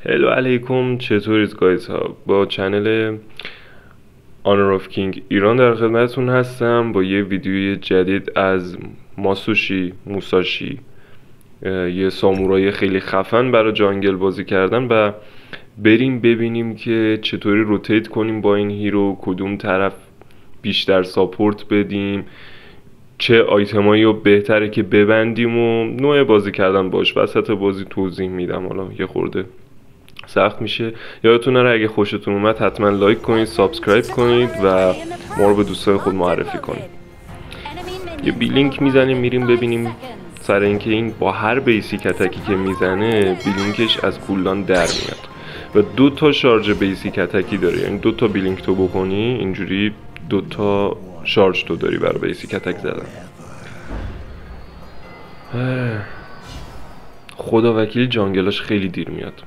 هلو علیکم، چطورید گایز ها؟ با چنل آنر آف کینگ ایران در خدمتتون هستم با یه ویدیوی جدید از موساشی، یه سامورای خیلی خفن برای جانگل بازی کردن و بریم ببینیم که چطوری روتیت کنیم با این هیرو، کدوم طرف بیشتر ساپورت بدیم، چه آیتمایی رو بهتره که ببندیم و نوع بازی کردن باش. وسط بازی توضیح میدم، حالا یه خورده سخت میشه. یادتون نره اگه خوشتون اومد حتما لایک کنید، سابسکرایب کنید و ما رو به دوستای خود معرفی کنید. یه بیلینک میزنیم میریم ببینیم سر اینکه این با هر بیسیک اتکی که میزنه بیلینکش از کولدان در میاد و 2 تا شارژ بیسیک اتکی داره، یعنی 2 تا بیلینک تو بکنی اینجوری 2 تا شارژ تو داری برای بیسیک اتک زدن. خدا وکیلی جانگلاش خیلی دیر میاد.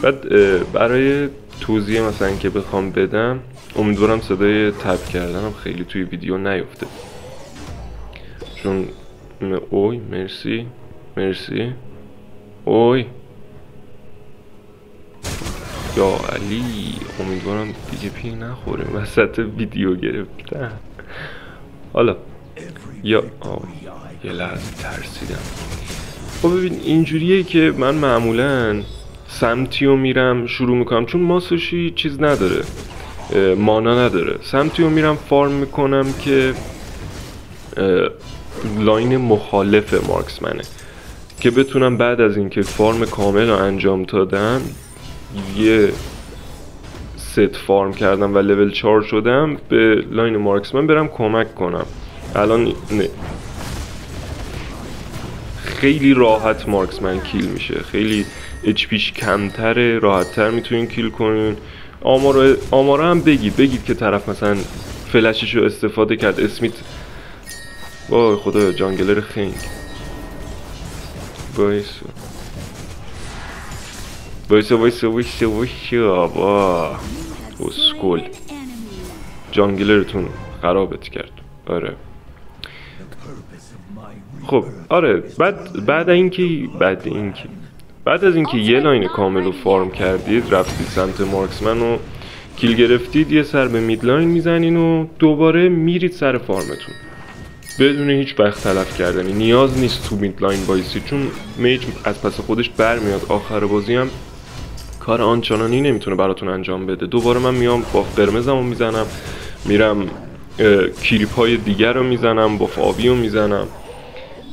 بعد برای توضیح مثلا که بخوام بدم، امیدوارم صدای تپ کردنم خیلی توی ویدیو نیفته، چون اوی مرسی اوی یا علی، امیدوارم دیگه پی نخوره وسط ویدیو گرفتم. حالا یا یه لحظه ترسیدم. خب ببین اینجوریه که من معمولا سمتیو میرم شروع میکنم، چون ماسوشی چیز نداره، مانا نداره. سمتیو میرم فارم میکنم که لاین مخالف مارکسمنه، که بتونم بعد از اینکه فارم کامل رو انجام دادم، یه ست فارم کردم و لول 4 شدم، به لاین مارکسمن برم کمک کنم. الان خیلی راحت مارکسمن کیل میشه، خیلی اچ پیش کمتره، راحت تر میتونین کیل کنین. آمارا هم بگید که طرف مثلا فلشش رو استفاده کرد. اسمیت وای خدا، جانگلر خنگ وایسا با اسکول جانگلرتون خرابت کرد. آره خب آره، بعد از اینکه یه لاین کامل رو فارم کردید، رفتید سمت مارکسمن و کیل گرفتید، یه سر به مید لاین میزنین و دوباره میرید سر فارمتون بدون هیچ وقت تلف کردنی. نیاز نیست تو مید لاین وایسید، چون میج از پس خودش برمیاد. آخر بازی هم کار آنچنانی نمیتونه براتون انجام بده. دوباره من میام با قرمزمو میزنم، میرم کلیپ های دیگر رو میزنم، با فاویو میزنم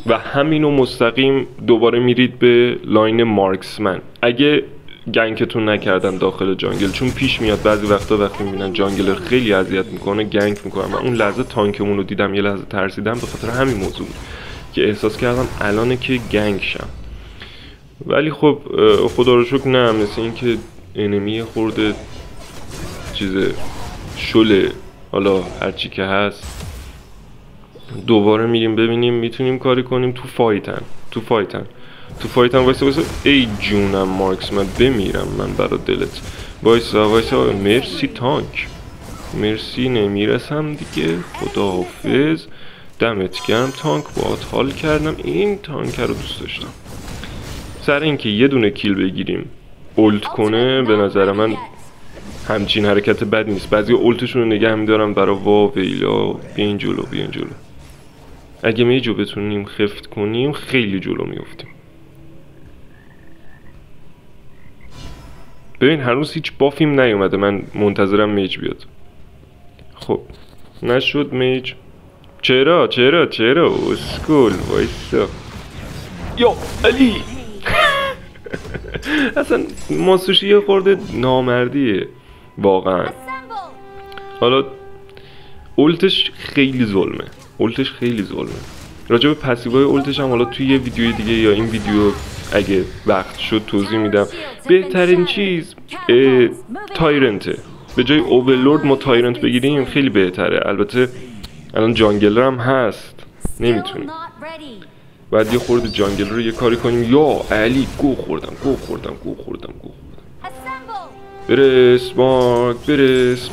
و همینو مستقیم دوباره میرید به لاین مارکسمن. اگه گنگتون نکردن داخل جانگل، چون پیش میاد بعضی وقتا وقتی میبینن جانگلر خیلی اذیت میکنه گنگ میکنن. من اون لحظه تانکمون رو دیدم، یه لحظه ترسیدم به خاطر همین موضوع بود که احساس کردم الانه که گنگ شم. ولی خب خدا رو شکر نه، مثل این که انمی خورده چیز شله، حالا هرچی که هست دوباره میریم ببینیم میتونیم کاری کنیم. تو فایتن وایسا ای جونم مارکسمن، بمیرم من برا دلت. وایسا مرسی تانک، مرسی، نمیرسم دیگه، خداحافظ، دمت گرم تانک، باهات حال کردم. این تانک رو دوست داشتم. سر اینکه یه دونه کیل بگیریم اولت کنه، به نظر من همچین حرکت بد نیست. بعضی اولتشون رو نگه میدارم برا ویلا. بیاین جلو اگه میجو بتونیم خفت کنیم خیلی جلو میفتیم. ببین هنوز هیچ بافیم نیومده، من منتظرم میج بیاد. خب نشد میج. چرا اسکول وایسا یا علی. اصلا ماسوشی یه خورده نامردیه واقعا. حالا اولتش خیلی ظلمه، راجع به پسیوهای اولتش هم حالا توی یه ویدیوی دیگه یا این ویدیو اگه وقت شد توضیح میدم. بهترین چیز تایرنته. به جای اوورلورد ما تایرنت بگیریم خیلی بهتره. البته الان جانگلر هم هست، نمیتونیم. بعد یه خورده جانگلر رو یه کاری کنیم. یا علی گو خوردم. برس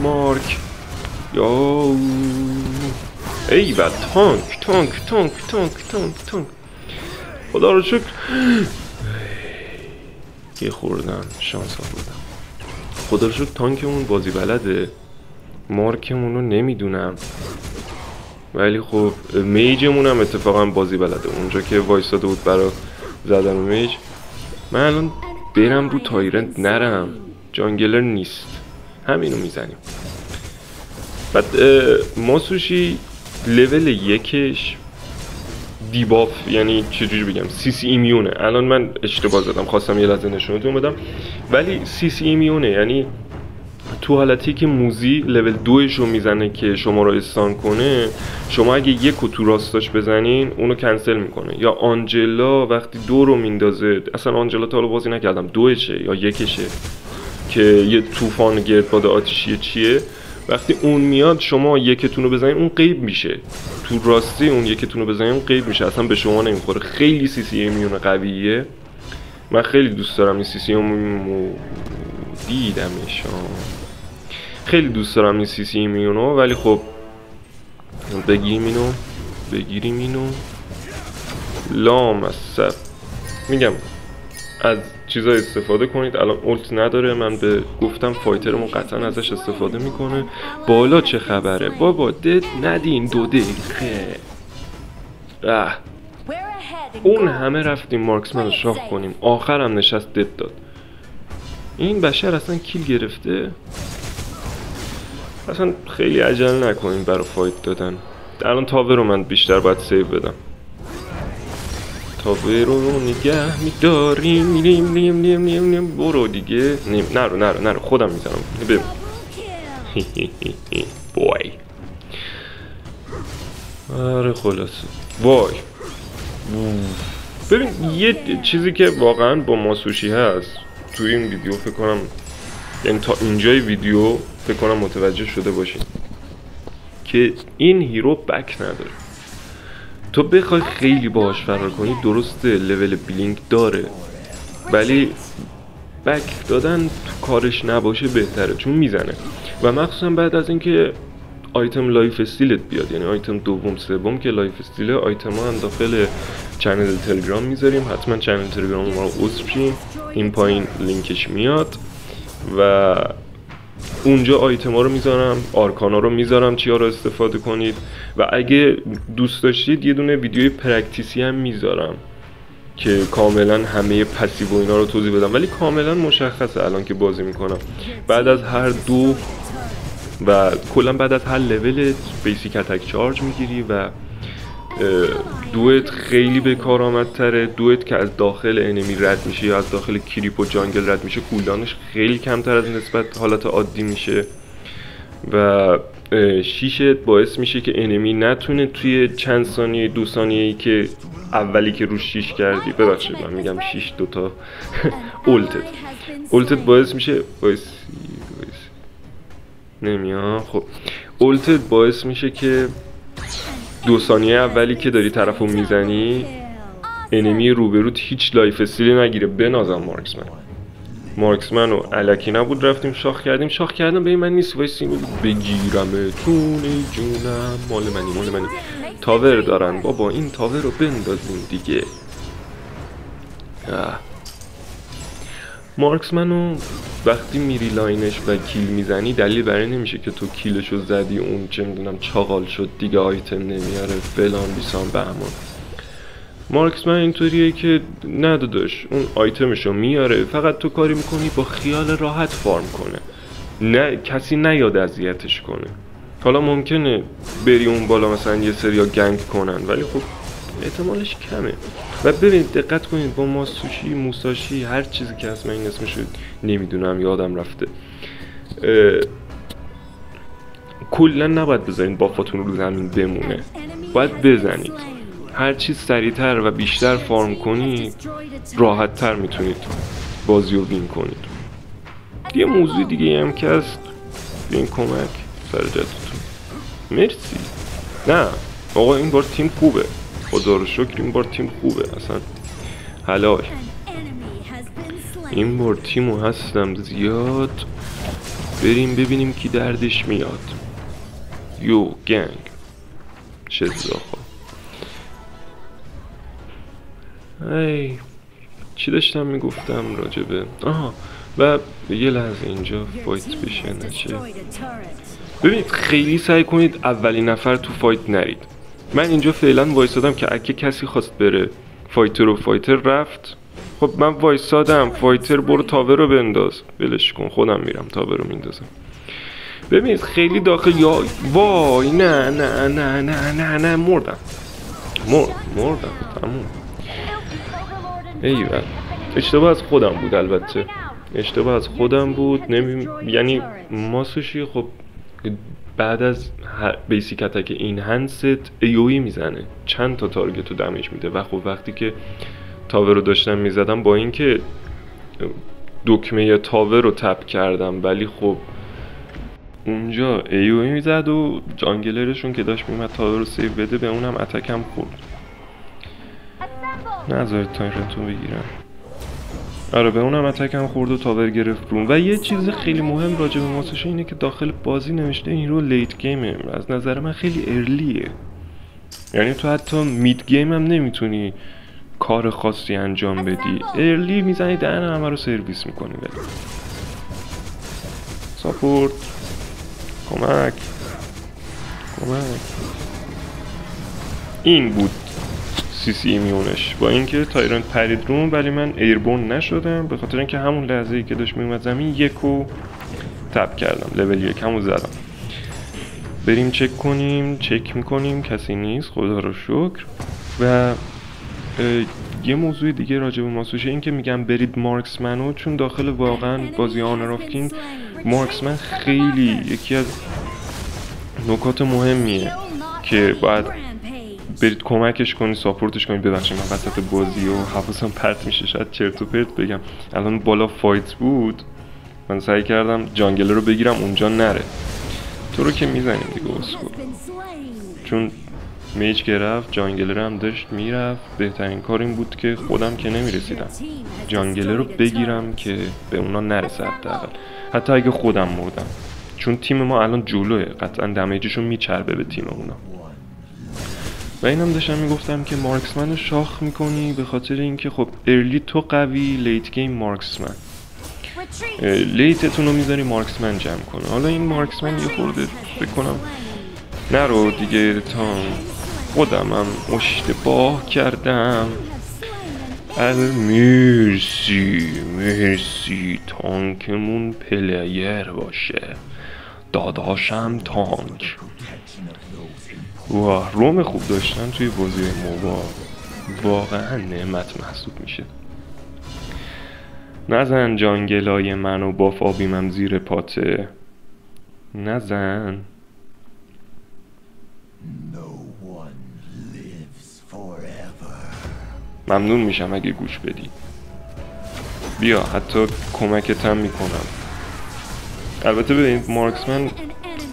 مارک یا ای بد تانک تانک تانک تانک تانک تانک. خدا رو شکر یه خوردم شانس آوردم. خدا رو شکر تانکمون بازی بلده، مارکمون رو نمیدونم، ولی خب میجمون هم اتفاقا بازی بلده. اونجا که وایستاده بود برای زدن میج، من الان برم رو تایرنت نرم، جانگلر نیست، همینو میزنیم. بعد ماسوشی لول یکش دیباف، یعنی چجوری بگم، CC ایمیونه. الان من اشتباه زدم، خواستم یه لحظه نشونتون بدم، ولی CC ایمیونه، یعنی تو حالتی که موزی لول 2 رو میزنه که شما رو استان کنه، شما اگه یکو تو راستاش بزنین اونو کنسل میکنه. یا آنجلا وقتی 2 رو میندازه، اصلا آنجلا تا حالا بازی نکردم 2شه یا 1شه که یه طوفان گردباد آتشی چیه، وقتی اون میاد شما یکتون رو بزنین اون غیب میشه، تو راستی اون یکتون رو بزنین اون غیب میشه، اصلا به شما نمیخوره. خیلی CC ایمیون قویه، من خیلی دوست دارم این CC ایمیون دیدمش، خیلی دوست دارم این CC ایمیونو. ولی خب بگیریم اینو لامصب. میگم از چیزا استفاده کنید. الان اولت نداره، من به گفتم فایترمون قطعا ازش استفاده میکنه. بالا چه خبره بابا؟ دد ندین 2 دقیقه. اون همه رفتیم مارکسمن رو شاخ کنیم، آخرم نشست دد داد. این بشر اصلا کیل گرفته. اصلا خیلی عجله نکنیم برای فایت دادن. الان تاور رو من بیشتر باید سیو بدم. تاور رو نگه میداریم، میریم برو دیگه. نرو خودم میزنم. ببین بوی. آره خلاصه وای. ببین یه چیزی که واقعا با ماسوشی هست توی این ویدیو، فکر کنم یعنی تا اینجای ویدیو فکر کنم متوجه شده باشین که این هیرو بک نداره. تو بخوای خیلی باهاش فرار کنی، درسته لول بلینک داره، ولی بک دادن تو کارش نباشه بهتره، چون میزنه. و مخصوصا بعد از اینکه آیتم لایف استیلت بیاد، یعنی آیتم دوم سوم که لایف استیل، آیتم ها هم داخل چنل تلگرام میذاریم، حتما چنل تلگرام ما رو عضو شین، این پایین لینکش میاد و اونجا آیتما رو میذارم، آرکانا رو میذارم چیا رو استفاده کنید. و اگه دوست داشتید یه دونه ویدیوی پرکتیسی هم میذارم که کاملا همه پسیو و اینا رو توضیح بدم، ولی کاملا مشخصه الان که بازی میکنم بعد از هر دو و کلا بعد از هر لول بیسیک اتک چارج میگیری و دوئت خیلی به کارآمدتره. دوئت که از داخل انمی رد میشه یا از داخل کریپ و جانگل رد میشه، کولدانش خیلی کمتر از نسبت حالت عادی میشه و شیشت باعث میشه که انمی نتونه توی چند ثانیه 2 ثانیه‌ای که اولی که روش شیش کردی، ببخشید من میگم شیش دوتا اولتت باعث میشه نمیام. خب اولتت باعث میشه که 2 ثانیه اولی که داری طرفو میزنی انمی روبروت هیچ لایف استیلی نگیره. بنازم مارکسمن و الکی نبود رفتیم شاخ کردم به من نیست وایسی بگیرمتون ای جونم، مال منی. تاور دارن بابا، این تاور رو بندازیم دیگه. مارکسمنو وقتی میری لاینش و کیل میزنی دلیل برای نمیشه که تو کیلشو زدی اون چه میدونم چاقال شد دیگه آیتم نمیاره فلان بیسان بهمان. مارکسمن اینطوریه که نداداش اون آیتمشو میاره، فقط تو کاری میکنی با خیال راحت فارم کنه، نه کسی نیاد اذیتش کنه. حالا ممکنه بری اون بالا مثلا یه سریا گنگ کنن، ولی خب احتمالش کمه. و ببینید دقت کنید با موساشی هر چیزی که هست، من این اسمشو نمیدونم یادم رفته، کلا نباید بذارین بافاتون رو زمین بمونه، باید بزنید. هر چیز سریعتر و بیشتر فارم کنید راحت تر میتونید بازی رو وین کنید. یه موضوع دیگه هم که هست، این کمک سر جدتون. مرسی. نه آقا این بار تیم خوبه، خدا رو شکر این بار تیم خوبه، اصلا حلال. این بار تیمو هستم زیاد. بریم ببینیم کی دردش میاد. یو گنگ چه زاخا. ای چی داشتم میگفتم راجبه و یه لحظه اینجا فایت بشه نشه. ببینید خیلی سعی کنید اولین نفر تو فایت نرید. من اینجا فعلا وایسادم که اگه کسی خواست بره فایتر رفت، خب من وایسادم، فایتر برو تاور رو بنداز، بلش کن، خودم میرم تاور رو میندازم. ببینید خیلی داخل یا وای نه مردم تموم. ایول اشتباه از خودم بود، البته اشتباه از خودم بود. یعنی ماسوشی خب بعد از بیسیک اتک این هندست ایوی میزنه، چند تا تارگت رو دمیج میده و خب وقتی که تاور رو داشتم میزدم با اینکه دکمه تاور رو تپ کردم ولی خب اونجا ایوی میزد و جانگلرشون که داشت میمد تاور رو سیو بده به اونم اتکم خورد. نذارید تایرنتو بگیرم. آره به اونم اتکم خورد و تاور گرفت روم. و یه چیز خیلی مهم راجع به ماسوشی اینه که داخل بازی نوشته این رو لیت گیمه. از نظر من خیلی ارلیه، یعنی تو حتی مید گیم هم نمیتونی کار خاصی انجام بدی، ارلی میزنی دهن همه رو سرویس میکنی. ولی ساپورت کمک این بود سی ایمیونش، با اینکه تایرنت پرید روم ولی من ایربورن نشدم به خاطر اینکه همون لحظه‌ای که داشت میومد زمین یکو تپ کردم، لول 1 همو زدم. بریم چک میکنیم کسی نیست خدا رو شکر. و یه موضوع دیگه راجع به ماسوشه این که میگم برید مارکسمنو، چون داخل واقعا بازی آنر آف کینگ مارکسمن خیلی یکی از نکات مهمیه که باید برید کمکش کنی، ساپورتش کنی. ببخشید من وسط بازی و حواسم پرت میشه، شاید چرت و پرت بگم. الان بالا فایت بود، من سعی کردم جانگلر رو بگیرم اونجا نره. تو رو که میزنیم دیگه اسکو، چون میج گرفت جانگلر هم داشت میرفت. بهترین کار این بود که خودم که نمیرسیدم جانگلر رو بگیرم که به اونا نرسه حتی اگه خودم مردم، چون تیم ما الان جلوه، قطعا دمیجشون میچربه به تیم اونا. و اینم داشتم میگفتم که مارکسمن رو شاخ میکنی به خاطر اینکه خب ارلی تو قوی، لیت گیم مارکسمن، لیتتون رو میذاری مارکسمن جمع کنه. حالا این مارکسمن یه خورده بکنم نرو دیگه، تا خودمم اشتباه کردم. مرسی تانکمون پلیر باشه، داداشم تانک. واه روم خوب داشتن توی بازی موبا واقعا نعمت محسوب میشه. نزن جانگلای منو با فابیمم زیر پاته، نزن. ممنون میشم اگه گوش بدی. بیا حتی کمکتم میکنم. البته ببینید مارکسمن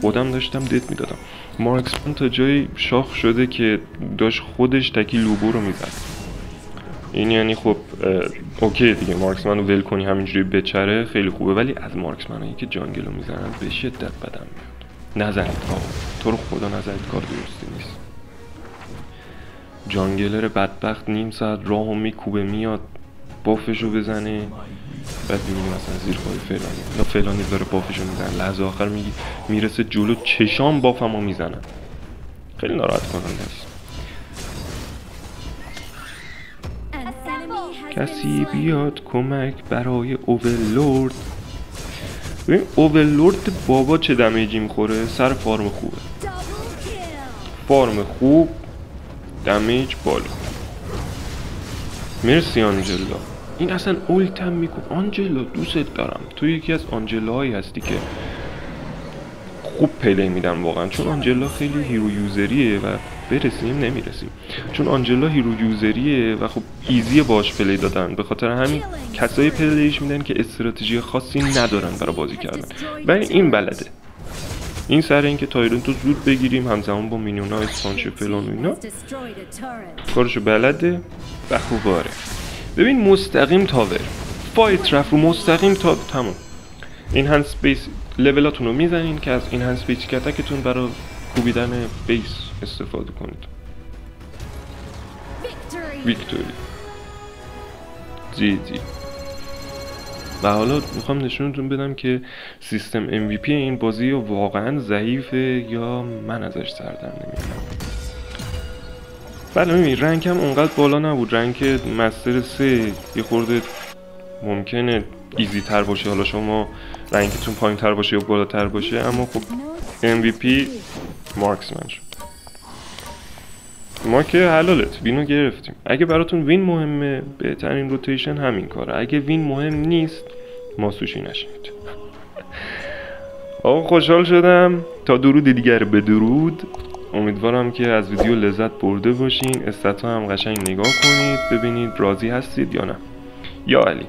خودم داشتم دت میدادم. مارکسمن تا جایی شاخ شده که داشت خودش تکی لوبو رو میزد. این یعنی خب اوکی دیگه مارکسمن رو ول کنی همینجوری بچره خیلی خوبه، ولی از مارکسمن هایی که جانگل رو میزنن به شدت بدم میاد. نزنید تو رو خدا نزنید، کار درستی نیست. جانگلر بدبخت نیم ساعت راهو میکوبه میاد بافشو بزنه، بعد میبینی مثلا زیر پای فلانی یا فلانی داره بافشو میزنه، لحظه آخر میرسه جلو چشام بافمو میزنن. خیلی ناراحت کننده است. کسی بیاد کمک برای اوورلورد. ببین اوورلورد بابا چه دمیجی میخوره، سر فارم خوبه، فارم خوب، دمیج بالا. مرسی آنجلا. این اصلا اولتم میکن. آنجلا دوست دارم، تو یکی از آنجلاهایی هستی که خوب پلی میدن واقعا، چون آنجلا خیلی هیرو یوزریه و برسیم نمیرسیم، چون آنجلا هیرو یوزریه و خب ایزی باش پلی دادن، به خاطر همین کسایی پلیش میدن که استراتژی خاصی ندارن برای بازی کردن. ولی این بلده، این سر اینکه تایرنتو زود بگیریم همزمان با مینیونا اسپانش فلان و اینا کارشو بلده و خوباره. ببین مستقیم تاور فایت رفت رو مستقیم تا تمام. این هند سپیس لولاتون رو میزنین که از این هند سپیس اتکتون برای کوبیدن بیس استفاده کنید. ویکتوری جی. و حالا میخوام نشونتون بدم که سیستم MVP این بازی واقعا ضعیفه یا من ازش سردم نمیارم. بله ببین رنگم اونقدر بالا نبود، رنگ مستر 3 یه خورده ممکنه ایزی تر باشه، حالا شما رنگتون پایین تر باشه یا بالاتر باشه، اما خب MVP مارکسمن شد. ما که حلالت وینو گرفتیم. اگه براتون وین مهمه بهترین روتیشن همین کاره، اگه وین مهم نیست ماسوشی نشید. آقا خوشحال شدم. تا درود دیگر بدرود. امیدوارم که از ویدیو لذت برده باشین. استتا هم قشنگ نگاه کنید ببینید راضی هستید یا نه. یا علی.